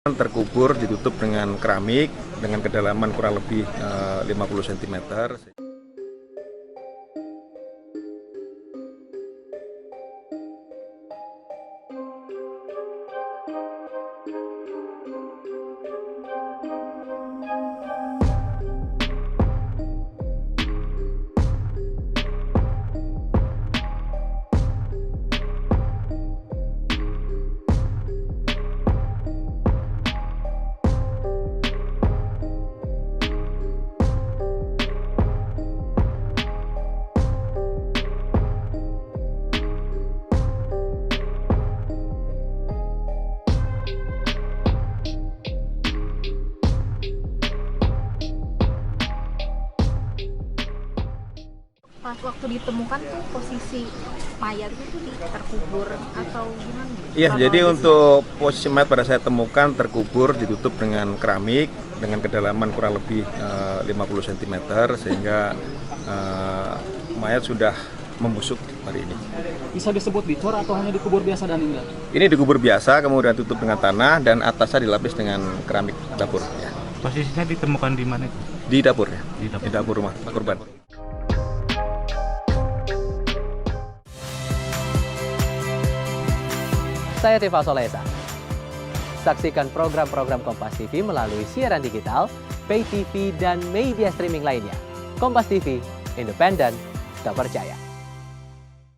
Terkubur ditutup dengan keramik dengan kedalaman kurang lebih 50 cm. Pas waktu ditemukan tuh posisi mayat itu terkubur atau gimana? Iya, jadi untuk posisi mayat pada saya temukan terkubur ditutup dengan keramik dengan kedalaman kurang lebih 50 cm sehingga mayat sudah membusuk hari ini. Bisa disebut dicor atau hanya dikubur biasa dan indah? Ini dikubur biasa, kemudian tutup dengan tanah dan atasnya dilapis dengan keramik dapur. Ya. Posisinya ditemukan di mana? Di dapur ya, Di dapur rumah korban. Saya Tifa Solesa. Saksikan program-program Kompas TV melalui siaran digital, pay TV, dan media streaming lainnya. Kompas TV, independen, terpercaya.